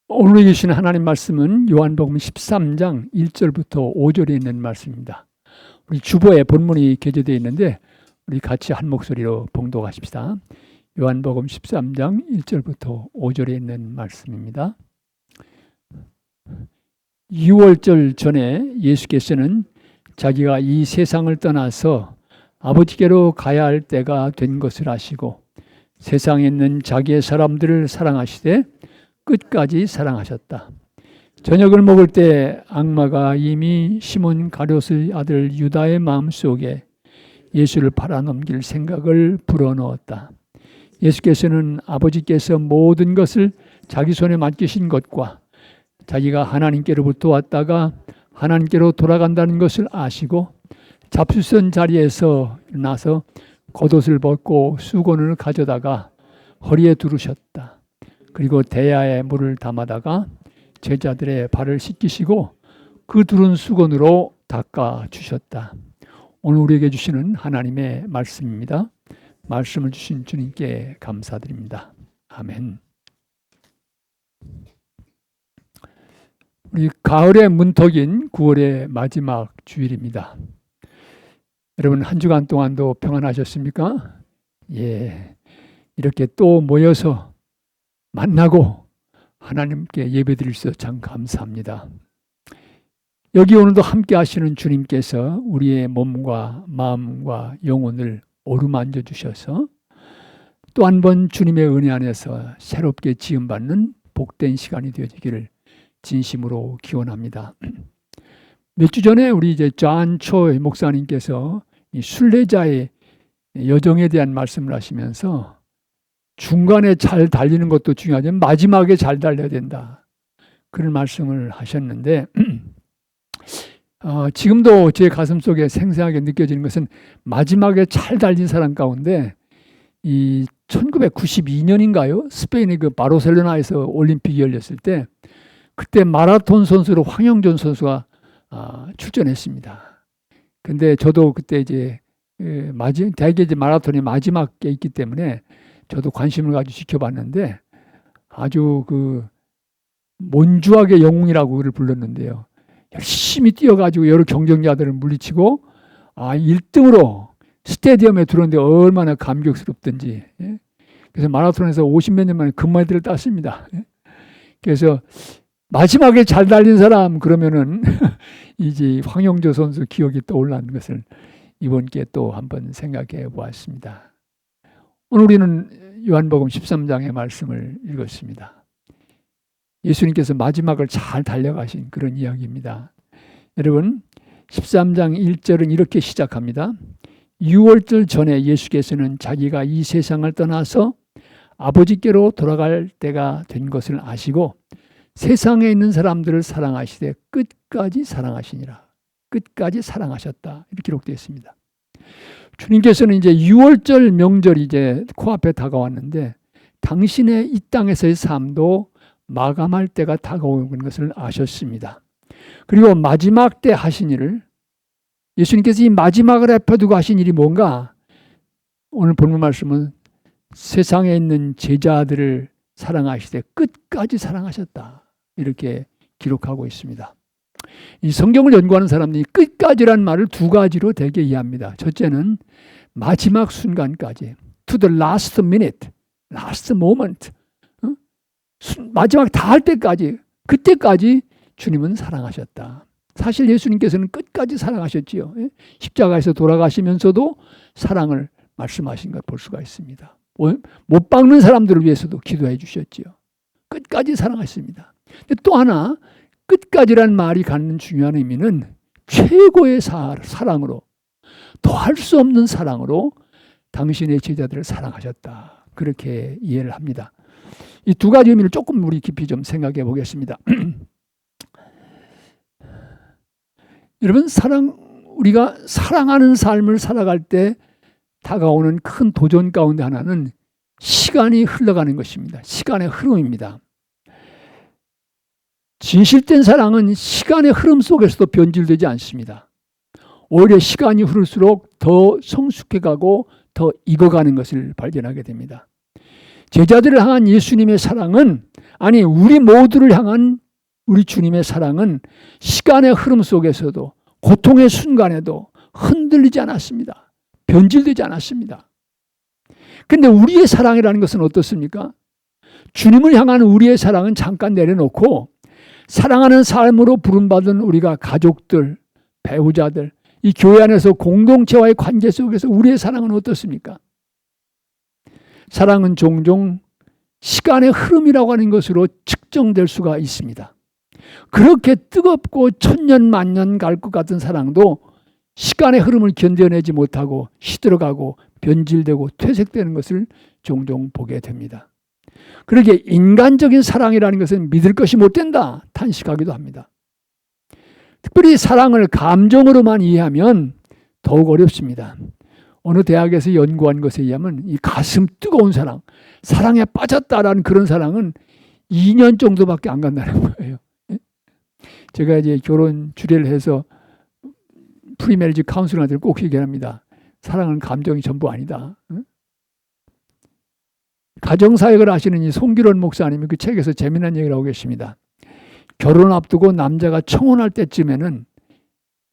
오늘 계신 하나님 말씀은 요한복음 13장 1절부터 5절에 있는 말씀입니다. 우리 주보에 본문이 게재되어 있는데 우리 같이 한 목소리로 봉독하십시다. 요한복음 13장 1절부터 5절에 있는 말씀입니다. 6월절 전에 예수께서는 자기가 이 세상을 떠나서 아버지께로 가야 할 때가 된 것을 아시고 세상에 있는 자기의 사람들을 사랑하시되 끝까지 사랑하셨다. 저녁을 먹을 때 악마가 이미 시몬 가룟의 아들 유다의 마음속에 예수를 팔아넘길 생각을 불어넣었다. 예수께서는 아버지께서 모든 것을 자기 손에 맡기신 것과 자기가 하나님께로부터 왔다가 하나님께로 돌아간다는 것을 아시고 잡수선 자리에서 일어나서 겉옷을 벗고 수건을 가져다가 허리에 두르셨다. 그리고 대야에 물을 담아다가 제자들의 발을 씻기시고 그 두른 수건으로 닦아 주셨다. 오늘 우리에게 주시는 하나님의 말씀입니다. 말씀을 주신 주님께 감사드립니다. 아멘. 우리 가을의 문턱인 9월의 마지막 주일입니다. 여러분 한 주간 동안도 평안하셨습니까? 예, 이렇게 또 모여서 만나고 하나님께 예배드릴 수 있어서 참 감사합니다. 여기 오늘도 함께 하시는 주님께서 우리의 몸과 마음과 영혼을 어루만져 주셔서 또 한 번 주님의 은혜 안에서 새롭게 지음받는 복된 시간이 되어지기를 진심으로 기원합니다. 몇 주 전에 우리 이제 존 초 목사님께서 이 순례자의 여정에 대한 말씀을 하시면서 중간에 잘 달리는 것도 중요하지만 마지막에 잘 달려야 된다. 그런 말씀을 하셨는데 지금도 제 가슴 속에 생생하게 느껴지는 것은 마지막에 잘 달린 사람 가운데 이 1992년인가요? 스페인의 그 바르셀로나에서 올림픽이 열렸을 때 그때 마라톤 선수로 황영전 선수가 출전했습니다. 근데 저도 그때 이제 대개 이제 마라톤이 마지막에 있기 때문에 저도 관심을 가지고 지켜봤는데 아주 그 몬주악의 영웅이라고 그를 불렀는데요. 열심히 뛰어가지고 여러 경쟁자들을 물리치고 1등으로 스테디움에 들어오는데 얼마나 감격스럽던지. 그래서 마라톤에서 50몇 년 만에 금메달을 땄습니다. 그래서 마지막에 잘 달린 사람 그러면은 이제 황영조 선수 기억이 떠올라는 것을 이번 기회에 또 한번 생각해 보았습니다. 오늘 우리는 요한복음 13장의 말씀을 읽었습니다. 예수님께서 마지막을 잘 달려가신 그런 이야기입니다. 여러분 13장 1절은 이렇게 시작합니다. 6월절 전에 예수께서는 자기가 이 세상을 떠나서 아버지께로 돌아갈 때가 된 것을 아시고 세상에 있는 사람들을 사랑하시되 끝까지 사랑하시니라. 끝까지 사랑하셨다. 이렇게 기록되어 있습니다. 주님께서는 이제 6월절 명절이 이제 코앞에 다가왔는데 당신의 이 땅에서의 삶도 마감할 때가 다가오는 것을 아셨습니다. 그리고 마지막 때 하신 일을 예수님께서 이 마지막을 앞에 두고 하신 일이 뭔가 오늘 본문 말씀은 세상에 있는 제자들을 사랑하시되 끝까지 사랑하셨다. 이렇게 기록하고 있습니다. 이 성경을 연구하는 사람들이 끝까지란 말을 두 가지로 대개 이해합니다. 첫째는 마지막 순간까지, to the last minute, last moment, 마지막 다 할 때까지, 그때까지 주님은 사랑하셨다. 사실 예수님께서는 끝까지 사랑하셨지요. 십자가에서 돌아가시면서도 사랑을 말씀하신 걸 볼 수가 있습니다. 못 박는 사람들을 위해서도 기도해 주셨지요. 끝까지 사랑하셨습니다. 또 하나 끝까지란 말이 갖는 중요한 의미는 최고의 사랑으로 더할 수 없는 사랑으로 당신의 제자들을 사랑하셨다. 그렇게 이해를 합니다. 이 두 가지 의미를 조금 우리 깊이 좀 생각해 보겠습니다. 여러분 우리가 사랑하는 삶을 살아갈 때 다가오는 큰 도전 가운데 하나는 시간이 흘러가는 것입니다. 시간의 흐름입니다. 진실된 사랑은 시간의 흐름 속에서도 변질되지 않습니다. 오히려 시간이 흐를수록 더 성숙해가고 더 익어가는 것을 발견하게 됩니다. 제자들을 향한 예수님의 사랑은, 아니 우리 모두를 향한 우리 주님의 사랑은 시간의 흐름 속에서도 고통의 순간에도 흔들리지 않았습니다. 변질되지 않았습니다. 근데 우리의 사랑이라는 것은 어떻습니까? 주님을 향한 우리의 사랑은 잠깐 내려놓고 사랑하는 삶으로 부름받은 우리가 가족들, 배우자들, 이 교회 안에서 공동체와의 관계 속에서 우리의 사랑은 어떻습니까? 사랑은 종종 시간의 흐름이라고 하는 것으로 측정될 수가 있습니다. 그렇게 뜨겁고 천년 만년 갈 것 같은 사랑도 시간의 흐름을 견뎌내지 못하고 시들어가고 변질되고 퇴색되는 것을 종종 보게 됩니다. 그러게 인간적인 사랑이라는 것은 믿을 것이 못 된다 탄식하기도 합니다. 특별히 사랑을 감정으로만 이해하면 더욱 어렵습니다. 어느 대학에서 연구한 것에 의하면 이 가슴 뜨거운 사랑, 사랑에 빠졌다라는 그런 사랑은 2년 정도밖에 안 간다는 거예요. 제가 이제 결혼 주례를 해서 프리메리지 카운슬러한테 꼭 얘기합니다. 사랑은 감정이 전부 아니다. 가정사역을 하시는 이 송기론 목사님이 그 책에서 재미난 얘기를 하고 계십니다. 결혼 앞두고 남자가 청혼할 때쯤에는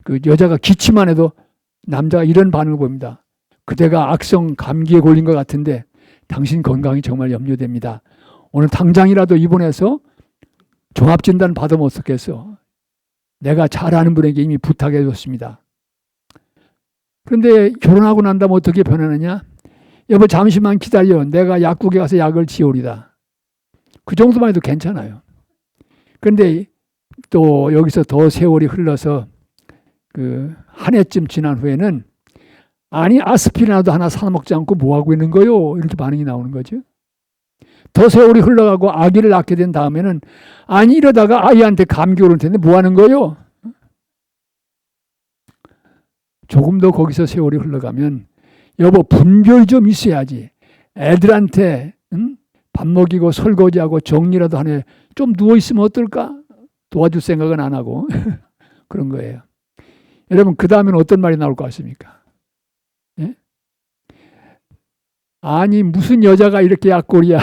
그 여자가 기침만 해도 남자가 이런 반응을 보입니다. 그대가 악성 감기에 걸린 것 같은데 당신 건강이 정말 염려됩니다. 오늘 당장이라도 입원해서 종합진단 받으면 어떻겠어? 내가 잘 아는 분에게 이미 부탁해 줬습니다. 그런데 결혼하고 난 다음에 어떻게 변하느냐? 여보 잠시만 기다려. 내가 약국에 가서 약을 지오리다. 그 정도만 해도 괜찮아요. 그런데 또 여기서 더 세월이 흘러서 그 한 해쯤 지난 후에는 아니 아스피린이라도 하나 사 먹지 않고 뭐 하고 있는 거요? 이렇게 반응이 나오는 거죠. 더 세월이 흘러가고 아기를 낳게 된 다음에는 아니 이러다가 아이한테 감기 오를 텐데 뭐 하는 거요? 조금 더 거기서 세월이 흘러가면 여보 분별이 좀 있어야지. 애들한테 밥 먹이고 설거지하고 정리라도 하네. 좀 누워있으면 어떨까? 도와줄 생각은 안 하고 그런 거예요. 여러분 그 다음에는 어떤 말이 나올 것 같습니까? 예? 아니 무슨 여자가 이렇게 약골이야.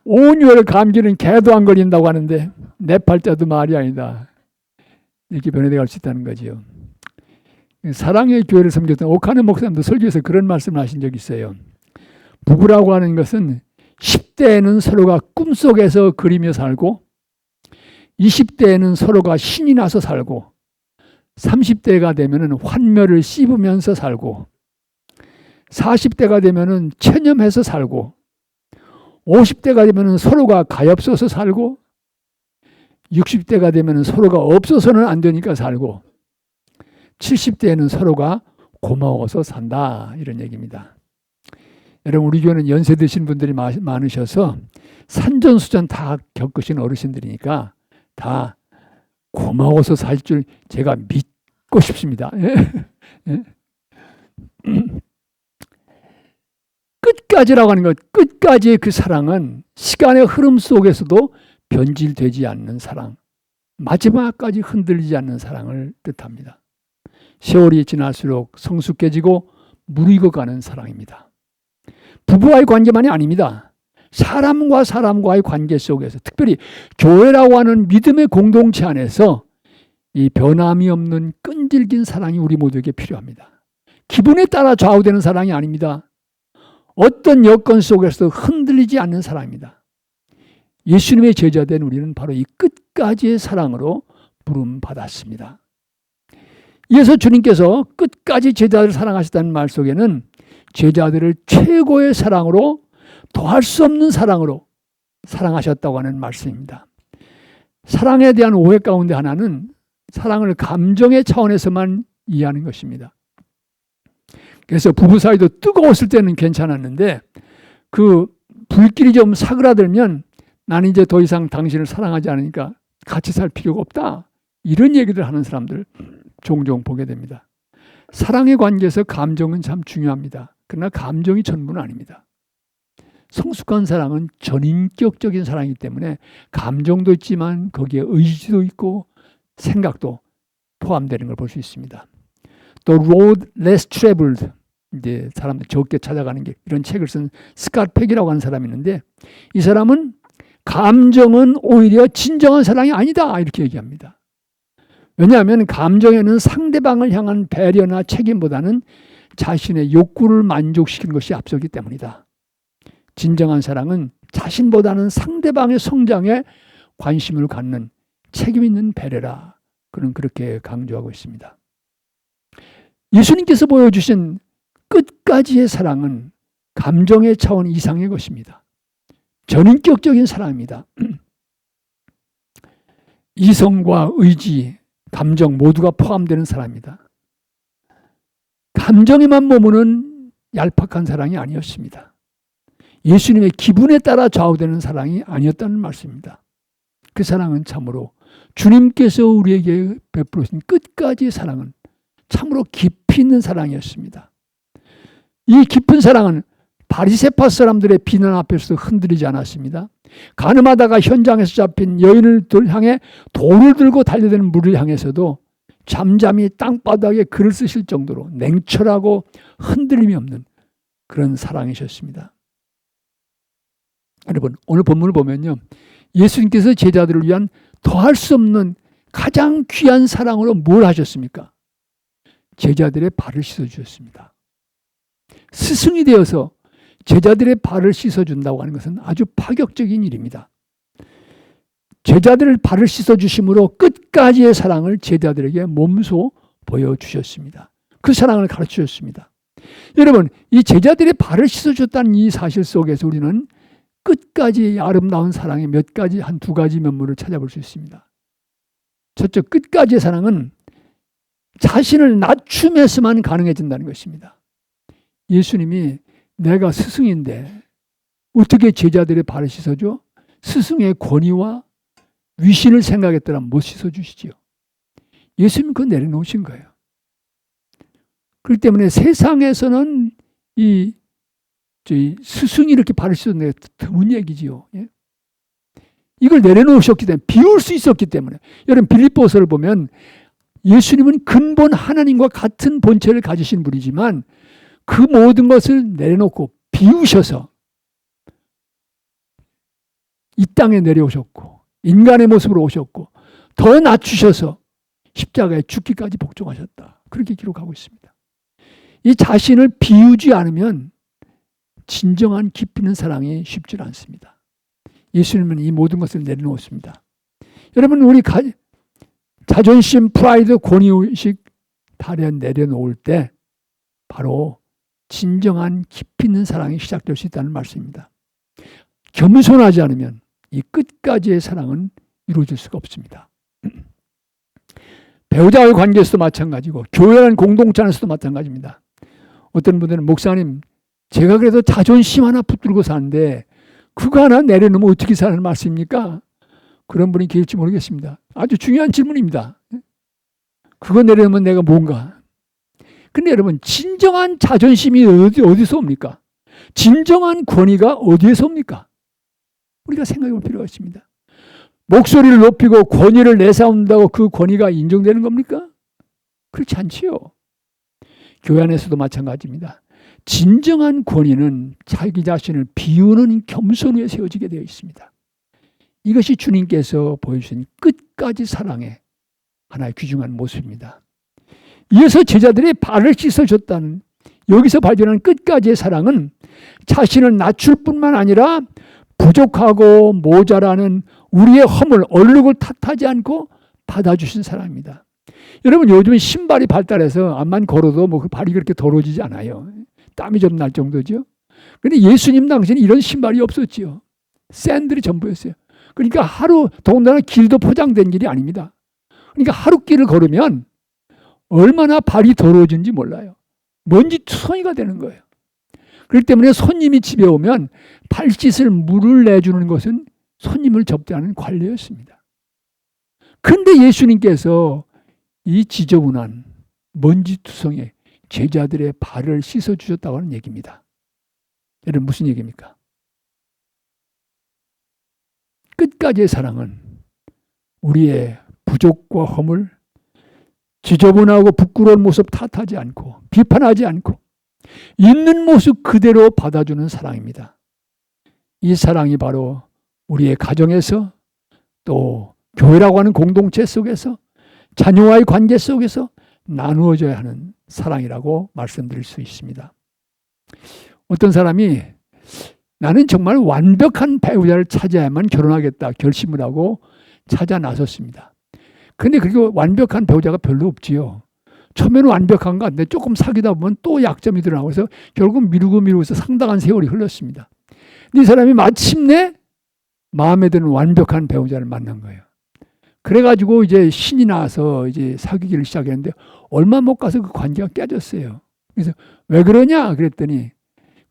온유월 감기는 개도 안 걸린다고 하는데 내 팔자도 말이 아니다. 이렇게 변해돼 갈 수 있다는 거지요. 사랑의 교회를 섬겼던 오카네 목사님도 설교에서 그런 말씀을 하신 적이 있어요. 부부라고 하는 것은 10대에는 서로가 꿈속에서 그리며 살고 20대에는 서로가 신이 나서 살고 30대가 되면 환멸을 씹으면서 살고 40대가 되면 체념해서 살고 50대가 되면 서로가 가엾어서 살고 60대가 되면 서로가 없어서는 안 되니까 살고 70대에는 서로가 고마워서 산다 이런 얘기입니다. 여러분 우리 교회는 연세 드신 분들이 많으셔서 산전수전 다 겪으신 어르신들이니까 다 고마워서 살 줄 제가 믿고 싶습니다. 끝까지라고 하는 것, 끝까지의 그 사랑은 시간의 흐름 속에서도 변질되지 않는 사랑, 마지막까지 흔들리지 않는 사랑을 뜻합니다. 세월이 지날수록 성숙해지고 무르익어가는 사랑입니다. 부부와의 관계만이 아닙니다. 사람과 사람과의 관계 속에서 특별히 교회라고 하는 믿음의 공동체 안에서 이 변함이 없는 끈질긴 사랑이 우리 모두에게 필요합니다. 기분에 따라 좌우되는 사랑이 아닙니다. 어떤 여건 속에서도 흔들리지 않는 사랑입니다. 예수님의 제자된 우리는 바로 이 끝까지의 사랑으로 부름받았습니다. 이어서 주님께서 끝까지 제자들을 사랑하셨다는 말 속에는 제자들을 최고의 사랑으로 더할 수 없는 사랑으로 사랑하셨다고 하는 말씀입니다. 사랑에 대한 오해 가운데 하나는 사랑을 감정의 차원에서만 이해하는 것입니다. 그래서 부부 사이도 뜨거웠을 때는 괜찮았는데 그 불길이 좀 사그라들면 나는 이제 더 이상 당신을 사랑하지 않으니까 같이 살 필요가 없다. 이런 얘기를 하는 사람들 종종 보게 됩니다. 사랑의 관계에서 감정은 참 중요합니다. 그러나 감정이 전부는 아닙니다. 성숙한 사랑은 전인격적인 사랑이기 때문에 감정도 있지만 거기에 의지도 있고 생각도 포함되는 걸 볼 수 있습니다. The road less traveled, 이제 사람들 적게 찾아가는 길, 이런 책을 쓴 스캇 팩이라고 하는 사람이 있는데, 이 사람은 감정은 오히려 진정한 사랑이 아니다 이렇게 얘기합니다. 왜냐하면 감정에는 상대방을 향한 배려나 책임보다는 자신의 욕구를 만족시키는 것이 앞서기 때문이다. 진정한 사랑은 자신보다는 상대방의 성장에 관심을 갖는 책임 있는 배려라. 그는 그렇게 강조하고 있습니다. 예수님께서 보여주신 끝까지의 사랑은 감정의 차원 이상의 것입니다. 전인격적인 사랑입니다. 이성과 의지, 감정 모두가 포함되는 사랑입니다. 감정에만 머무는 얄팍한 사랑이 아니었습니다. 예수님의 기분에 따라 좌우되는 사랑이 아니었다는 말씀입니다. 그 사랑은 참으로 주님께서 우리에게 베풀으신 끝까지의 사랑은 참으로 깊이 있는 사랑이었습니다. 이 깊은 사랑은 바리새파 사람들의 비난 앞에서 흔들리지 않았습니다. 가늠하다가 현장에서 잡힌 여인을 향해 돌을 들고 달려드는 물을 향해서도 잠잠히 땅바닥에 글을 쓰실 정도로 냉철하고 흔들림이 없는 그런 사랑이셨습니다. 여러분, 오늘 본문을 보면요, 예수님께서 제자들을 위한 더할 수 없는 가장 귀한 사랑으로 뭘 하셨습니까? 제자들의 발을 씻어주셨습니다. 스승이 되어서 제자들의 발을 씻어준다고 하는 것은 아주 파격적인 일입니다. 제자들의 발을 씻어주심으로 끝까지의 사랑을 제자들에게 몸소 보여주셨습니다. 그 사랑을 가르치셨습니다. 여러분, 이 제자들의 발을 씻어줬다는 이 사실 속에서 우리는 끝까지 아름다운 사랑의 몇 가지, 한 두 가지 면모를 찾아볼 수 있습니다. 첫째, 끝까지의 사랑은 자신을 낮춤에서만 가능해진다는 것입니다. 예수님이 내가 스승인데 어떻게 제자들의 발을 씻어줘? 스승의 권위와 위신을 생각했더라면 못 씻어주시지요. 예수님은 그거 내려놓으신 거예요. 그렇기 때문에 세상에서는 이 스승이 이렇게 발을 씻었는 게 드문 얘기지요. 예? 이걸 내려놓으셨기 때문에, 비울 수 있었기 때문에. 여러분, 빌립보서를 보면 예수님은 근본 하나님과 같은 본체를 가지신 분이지만 그 모든 것을 내려놓고 비우셔서 이 땅에 내려오셨고 인간의 모습으로 오셨고 더 낮추셔서 십자가에 죽기까지 복종하셨다. 그렇게 기록하고 있습니다. 이 자신을 비우지 않으면 진정한 깊이 있는 사랑이 쉽지 않습니다. 예수님은 이 모든 것을 내려놓습니다. 여러분, 우리 자존심, 프라이드, 권위의식 다 내려놓을 때 바로 진정한 깊이 있는 사랑이 시작될 수 있다는 말씀입니다. 겸손하지 않으면 이 끝까지의 사랑은 이루어질 수가 없습니다. 배우자와의 관계에서도 마찬가지고 교회라는 공동체 안에서도 마찬가지입니다. 어떤 분들은 목사님, 제가 그래도 자존심 하나 붙들고 사는데 그거 하나 내려놓으면 어떻게 사는 말씀입니까? 그런 분이 계실지 모르겠습니다. 아주 중요한 질문입니다. 그거 내려놓으면 내가 뭔가. 근데 여러분, 진정한 자존심이 어디서 옵니까? 진정한 권위가 어디에서 옵니까? 우리가 생각해 볼 필요가 있습니다. 목소리를 높이고 권위를 내세운다고 그 권위가 인정되는 겁니까? 그렇지 않지요. 교회 안에서도 마찬가지입니다. 진정한 권위는 자기 자신을 비우는 겸손 위에 세워지게 되어 있습니다. 이것이 주님께서 보여주신 끝까지 사랑의 하나의 귀중한 모습입니다. 이어서 제자들의 발을 씻어줬다는, 여기서 발견한 끝까지의 사랑은 자신을 낮출 뿐만 아니라 부족하고 모자라는 우리의 허물, 얼룩을 탓하지 않고 받아주신 사랑입니다. 여러분, 요즘은 신발이 발달해서 암만 걸어도 뭐 발이 그렇게 더러워지지 않아요. 땀이 좀 날 정도죠. 그런데 예수님 당시에는 이런 신발이 없었지요. 샌들이 전부였어요. 그러니까 더군다나 길도 포장된 길이 아닙니다. 그러니까 하루 길을 걸으면 얼마나 발이 더러워진지 몰라요. 먼지 투성이가 되는 거예요. 그렇기 때문에 손님이 집에 오면 발 씻을 물을 내주는 것은 손님을 접대하는 관례였습니다. 그런데 예수님께서 이 지저분한 먼지투성에 제자들의 발을 씻어주셨다고 하는 얘기입니다. 여러분, 무슨 얘기입니까? 끝까지의 사랑은 우리의 부족과 허물, 지저분하고 부끄러운 모습 탓하지 않고 비판하지 않고 있는 모습 그대로 받아주는 사랑입니다. 이 사랑이 바로 우리의 가정에서 또 교회라고 하는 공동체 속에서 자녀와의 관계 속에서 나누어져야 하는 사랑이라고 말씀드릴 수 있습니다. 어떤 사람이 나는 정말 완벽한 배우자를 찾아야만 결혼하겠다 결심을 하고 찾아 나섰습니다. 근데 그렇게 완벽한 배우자가 별로 없지요. 처음에는 완벽한 것 같은데 조금 사귀다 보면 또 약점이 드러나고 해서 결국 미루고서 상당한 세월이 흘렀습니다. 이 사람이 마침내 마음에 드는 완벽한 배우자를 만난 거예요. 그래가지고 이제 신이 나서 이제 사귀기를 시작했는데 얼마 못 가서 그 관계가 깨졌어요. 그래서 왜 그러냐 그랬더니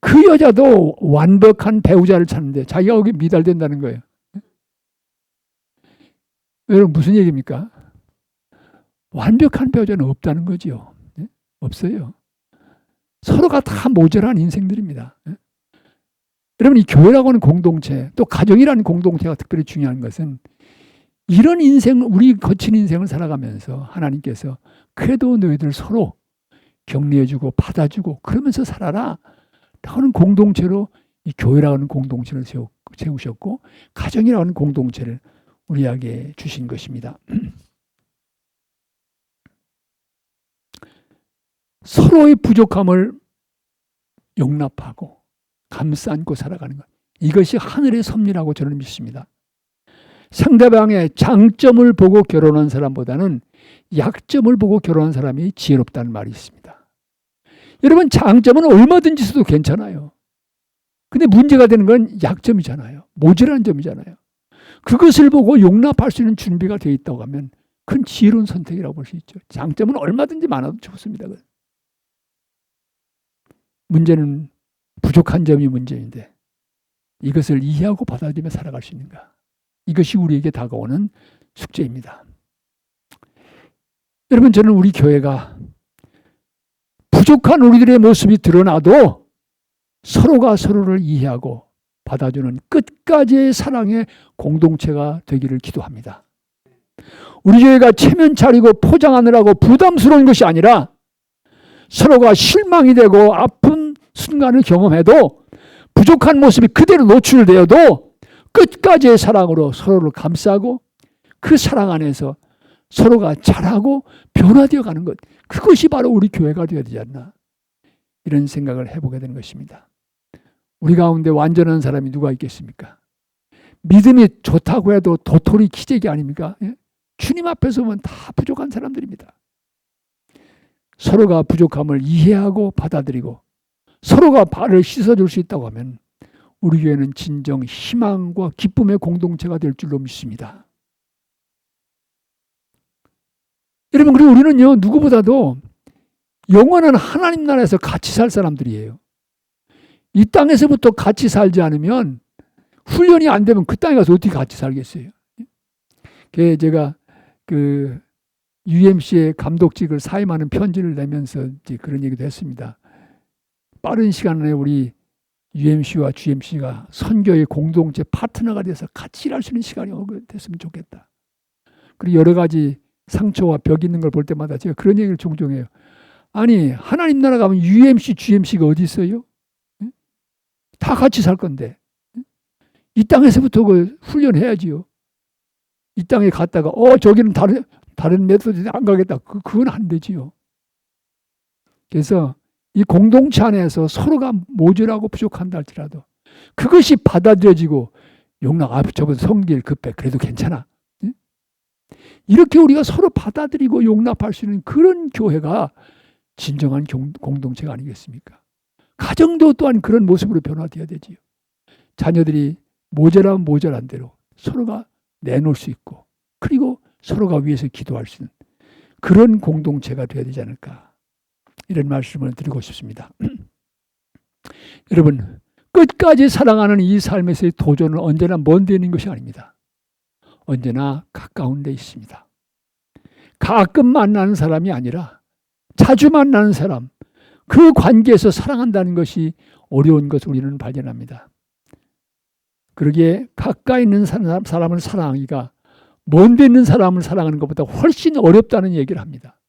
그 여자도 완벽한 배우자를 찾는데 자기가 거기 미달된다는 거예요. 여러분 무슨 얘기입니까? 완벽한 배우자는 없다는 거죠. 없어요. 서로가 다 모자란 인생들입니다. 여러분 이 교회라고 하는 공동체 또 가정이라는 공동체가 특별히 중요한 것은 이런 인생 우리 거친 인생을 살아가면서 하나님께서 그래도 너희들 서로 격려해주고 받아주고 그러면서 살아라 하는 공동체로 이 교회라고 하는 공동체를 세우셨고 가정이라고 하는 공동체를 우리에게 주신 것입니다. 서로의 부족함을 용납하고 감싸 안고 살아가는 것. 이것이 하늘의 섭리라고 저는 믿습니다. 상대방의 장점을 보고 결혼한 사람보다는 약점을 보고 결혼한 사람이 지혜롭다는 말이 있습니다. 여러분 장점은 얼마든지 있어도 괜찮아요. 근데 문제가 되는 건 약점이잖아요. 모자란 점이잖아요. 그것을 보고 용납할 수 있는 준비가 되어 있다고 하면 큰 지혜로운 선택이라고 볼 수 있죠. 장점은 얼마든지 많아도 좋습니다. 문제는 부족한 점이 문제인데 이것을 이해하고 받아들이며 살아갈 수 있는가. 이것이 우리에게 다가오는 숙제입니다. 여러분 저는 우리 교회가 부족한 우리들의 모습이 드러나도 서로가 서로를 이해하고 받아주는 끝까지의 사랑의 공동체가 되기를 기도합니다. 우리 교회가 체면 차리고 포장하느라고 부담스러운 것이 아니라 서로가 실망이 되고 아픈 순간을 경험해도 부족한 모습이 그대로 노출되어도 끝까지의 사랑으로 서로를 감싸고 그 사랑 안에서 서로가 자라고 변화되어 가는 것. 그것이 바로 우리 교회가 되어야 되지 않나. 이런 생각을 해보게 되는 것입니다. 우리 가운데 완전한 사람이 누가 있겠습니까? 믿음이 좋다고 해도 도토리 기재기 아닙니까? 주님 앞에서 보면 다 부족한 사람들입니다. 서로가 부족함을 이해하고 받아들이고 서로가 발을 씻어줄 수 있다고 하면 우리 교회는 진정 희망과 기쁨의 공동체가 될 줄로 믿습니다. 여러분 그리고 우리는요 누구보다도 영원한 하나님 나라에서 같이 살 사람들이에요. 이 땅에서부터 같이 살지 않으면 훈련이 안 되면 그 땅에 가서 어떻게 같이 살겠어요. 제가 그 UMC의 감독직을 사임하는 편지를 내면서 이제 그런 얘기도 했습니다. 빠른 시간 안에 우리 UMC와 GMC가 선교의 공동체 파트너가 돼서 같이 일할 수 있는 시간이 됐으면 좋겠다. 그리고 여러 가지 상처와 벽이 있는 걸 볼 때마다 제가 그런 얘기를 종종 해요. 아니 하나님 나라 가면 UMC, GMC가 어디 있어요? 다 같이 살 건데 이 땅에서부터 그 훈련해야지요. 이 땅에 갔다가 저기는 다른 메소드 안 가겠다. 그건 안 되지요. 그래서 이 공동체 안에서 서로가 모자라고 부족한다 할지라도 그것이 받아들여지고 용납, 저분 성질 급해. 그래도 괜찮아. 이렇게 우리가 서로 받아들이고 용납할 수 있는 그런 교회가 진정한 공동체가 아니겠습니까? 가정도 또한 그런 모습으로 변화되어야 되지요. 자녀들이 모자라면 모자란 대로 서로가 내놓을 수 있고 그리고 서로가 위해서 기도할 수 있는 그런 공동체가 되어야 되지 않을까. 이런 말씀을 드리고 싶습니다. 여러분 끝까지 사랑하는 이 삶에서의 도전은 언제나 먼 데 있는 것이 아닙니다. 언제나 가까운 데 있습니다. 가끔 만나는 사람이 아니라 자주 만나는 사람, 그 관계에서 사랑한다는 것이 어려운 것을 우리는 발견합니다. 그러기에 가까이 있는 사람을 사랑하기가 먼 데 있는 사람을 사랑하는 것보다 훨씬 어렵다는 얘기를 합니다.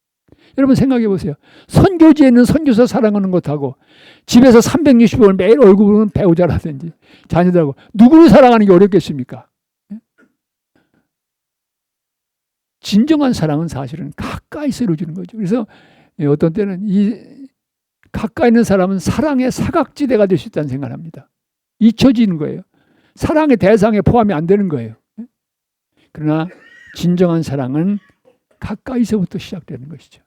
여러분 생각해 보세요. 선교지에 있는 선교사 사랑하는 것하고 집에서 365일 매일 얼굴 보는 배우자라든지 자녀들하고 누구를 사랑하는 게 어렵겠습니까? 진정한 사랑은 사실은 가까이서 이루어지는 거죠. 그래서 어떤 때는 이 가까이 있는 사람은 사랑의 사각지대가 될 수 있다는 생각을 합니다. 잊혀지는 거예요. 사랑의 대상에 포함이 안 되는 거예요. 그러나 진정한 사랑은 가까이서부터 시작되는 것이죠.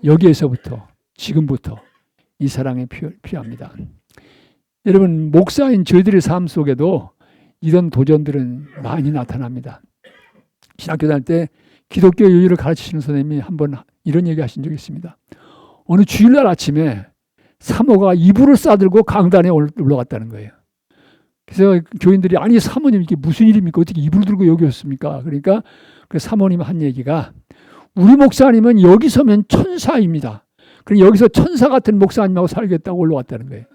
여기에서부터 지금부터 이 사랑이 필요합니다. 여러분 목사인 저희들의 삶 속에도 이런 도전들은 많이 나타납니다. 신학교 다닐 때 기독교 유희를 가르치시는 선생님이 한번 이런 얘기 하신 적이 있습니다. 어느 주일날 아침에 사모가 이불을 싸들고 강단에 올라갔다는 거예요. 그래서 교인들이 아니 사모님 이게 무슨 일입니까? 어떻게 이불을 들고 여기 왔습니까? 그러니까 그 사모님 한 얘기가 우리 목사님은 여기 서면 천사입니다. 그럼 여기서 천사 같은 목사님하고 살겠다고 올라왔다는 거예요.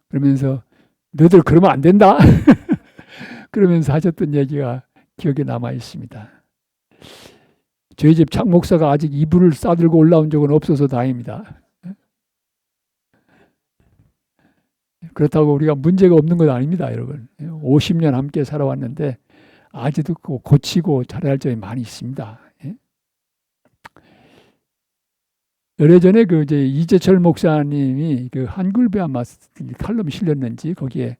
그러면서 너희들 그러면 안 된다. 그러면서 하셨던 얘기가 기억에 남아 있습니다. 저희 집 장 목사가 아직 이불을 싸들고 올라온 적은 없어서 다행입니다. 그렇다고 우리가 문제가 없는 건 아닙니다, 여러분. 50년 함께 살아왔는데 아직도 고치고 잘해야 할 점이 많이 있습니다. 오래전에 이제 이재철 목사님이 한글배아 칼럼이 실렸는지 거기에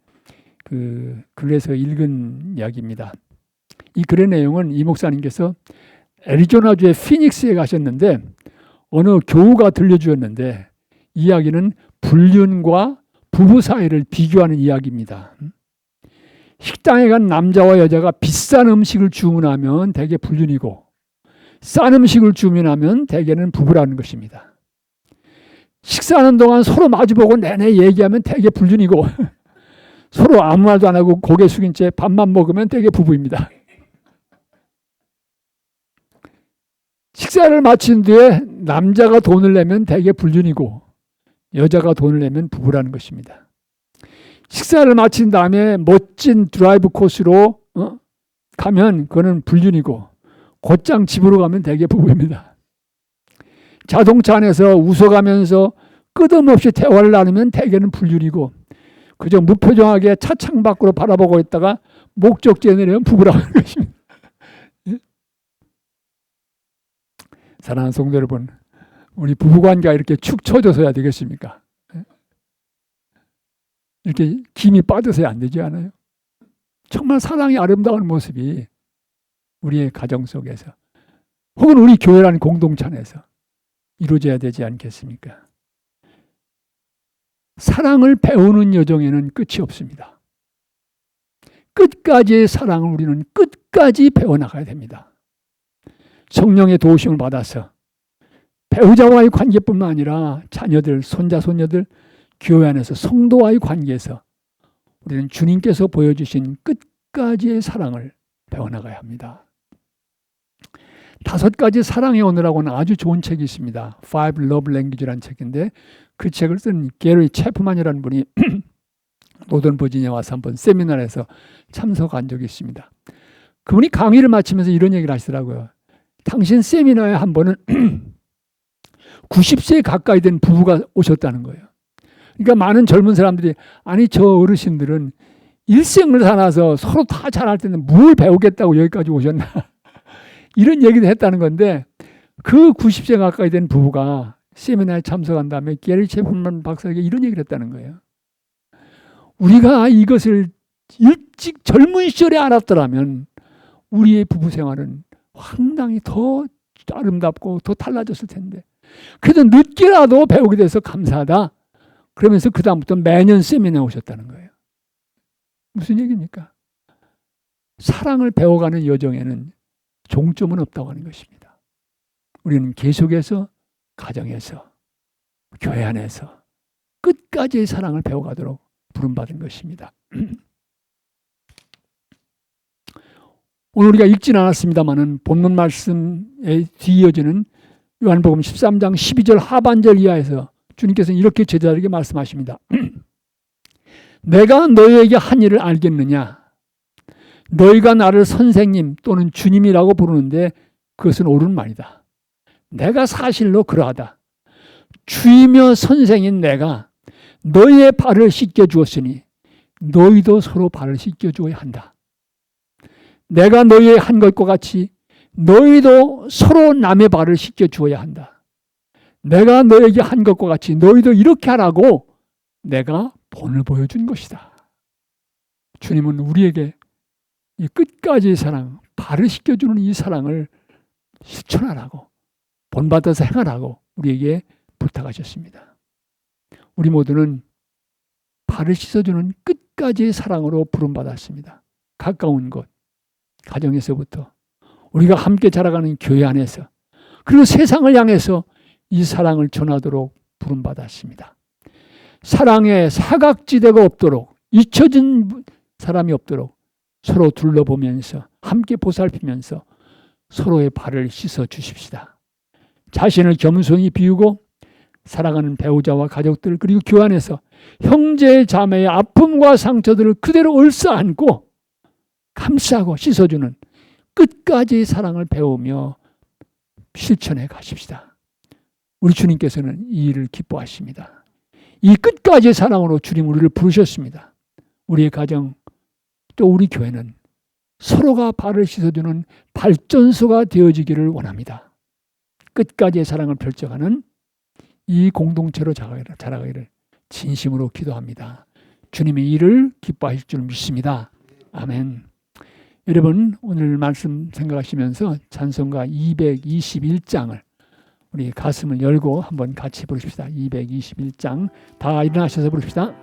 글에서 읽은 이야기입니다. 이 글의 내용은 이 목사님께서 애리조나주의 피닉스에 가셨는데 어느 교우가 들려주었는데 이야기는 불륜과 부부 사이를 비교하는 이야기입니다. 식당에 간 남자와 여자가 비싼 음식을 주문하면 대개 불륜이고 싼 음식을 주문하면 대개는 부부라는 것입니다. 식사하는 동안 서로 마주보고 내내 얘기하면 대개 불륜이고 서로 아무 말도 안 하고 고개 숙인 채 밥만 먹으면 대개 부부입니다. 식사를 마친 뒤에 남자가 돈을 내면 대개 불륜이고 여자가 돈을 내면 부부라는 것입니다. 식사를 마친 다음에 멋진 드라이브 코스로 가면 그거는 불륜이고 곧장 집으로 가면 대개 부부입니다. 자동차 안에서 웃어가면서 끝없이 대화를 나누면 대개는 불륜이고 그저 무표정하게 차창 밖으로 바라보고 있다가 목적지에 내려면 부부라고 하는 것입니다. 사랑하는 성도 여러분, 우리 부부관계가 이렇게 축 처져서야 되겠습니까? 이렇게 김이 빠져서야 안 되지 않아요? 정말 사랑이 아름다운 모습이 우리의 가정 속에서 혹은 우리 교회라는 공동체 안에서 이루어져야 되지 않겠습니까? 사랑을 배우는 여정에는 끝이 없습니다. 끝까지의 사랑을 우리는 끝까지 배워나가야 됩니다. 성령의 도우심을 받아서 배우자와의 관계뿐만 아니라 자녀들, 손자, 손녀들, 교회 안에서 성도와의 관계에서 우리는 주님께서 보여주신 끝까지의 사랑을 배워나가야 합니다. 5가지 사랑의 언어라고는 아주 좋은 책이 있습니다. Five Love Language라는 책인데 그 책을 쓴 게리 체프만이라는 분이 노던 버지니아에 와서 한번 세미나에서 참석한 적이 있습니다. 그분이 강의를 마치면서 이런 얘기를 하시더라고요. 당신 세미나에 한 번은 90세 가까이 된 부부가 오셨다는 거예요. 그러니까 많은 젊은 사람들이 아니 저 어르신들은 일생을 살아서 서로 다 잘할 때는 뭘 배우겠다고 여기까지 오셨나 이런 얘기도 했다는 건데 그 90세 가까이 된 부부가 세미나에 참석한 다음에 게리 체프만 박사에게 이런 얘기를 했다는 거예요. 우리가 이것을 일찍 젊은 시절에 알았더라면 우리의 부부 생활은 상당히 더 아름답고 더 달라졌을 텐데 그래도 늦게라도 배우게 돼서 감사하다. 그러면서 그 다음부터 매년 세미나에 오셨다는 거예요. 무슨 얘기입니까? 사랑을 배워가는 여정에는 종점은 없다고 하는 것입니다. 우리는 계속해서 가정에서 교회 안에서 끝까지의 사랑을 배워가도록 부름받은 것입니다. 오늘 우리가 읽진 않았습니다만은 본문 말씀에 뒤이어지는 요한복음 13장 12절 하반절 이하에서 주님께서는 이렇게 제자들에게 말씀하십니다. 내가 너희에게 한 일을 알겠느냐? 너희가 나를 선생님 또는 주님이라고 부르는데 그것은 옳은 말이다. 내가 사실로 그러하다. 주이며 선생인 내가 너희의 발을 씻겨 주었으니 너희도 서로 발을 씻겨 주어야 한다. 내가 너희의 한 것과 같이 너희도 서로 남의 발을 씻겨 주어야 한다. 내가 너에게 한 것과 같이 너희도 이렇게 하라고 내가 본을 보여준 것이다. 주님은 우리에게 이 끝까지의 사랑, 발을 씻겨주는 이 사랑을 실천하라고, 본받아서 행하라고 우리에게 부탁하셨습니다. 우리 모두는 발을 씻어주는 끝까지의 사랑으로 부름받았습니다. 가까운 곳, 가정에서부터 우리가 함께 자라가는 교회 안에서, 그리고 세상을 향해서 이 사랑을 전하도록 부름받았습니다. 사랑에 사각지대가 없도록, 잊혀진 사람이 없도록 서로 둘러보면서 함께 보살피면서 서로의 발을 씻어 주십시다. 자신을 겸손히 비우고 사랑하는 배우자와 가족들, 그리고 교회 안에서 형제 자매의 아픔과 상처들을 그대로 얼싸안고 감싸고 씻어주는 끝까지 사랑을 배우며 실천해 가십시다. 우리 주님께서는 이 일을 기뻐하십니다. 이 끝까지 사랑으로 주님 우리를 부르셨습니다. 우리의 가정, 또 우리 교회는 서로가 발을 씻어주는 발전소가 되어지기를 원합니다. 끝까지의 사랑을 펼쳐가는 이 공동체로 자라가기를 진심으로 기도합니다. 주님의 일을 기뻐하실 줄 믿습니다. 아멘. 여러분, 오늘 말씀 생각하시면서 찬송가 221장을 우리 가슴을 열고 한번 같이 부르십시다. 221장 다 일어나셔서 부릅시다.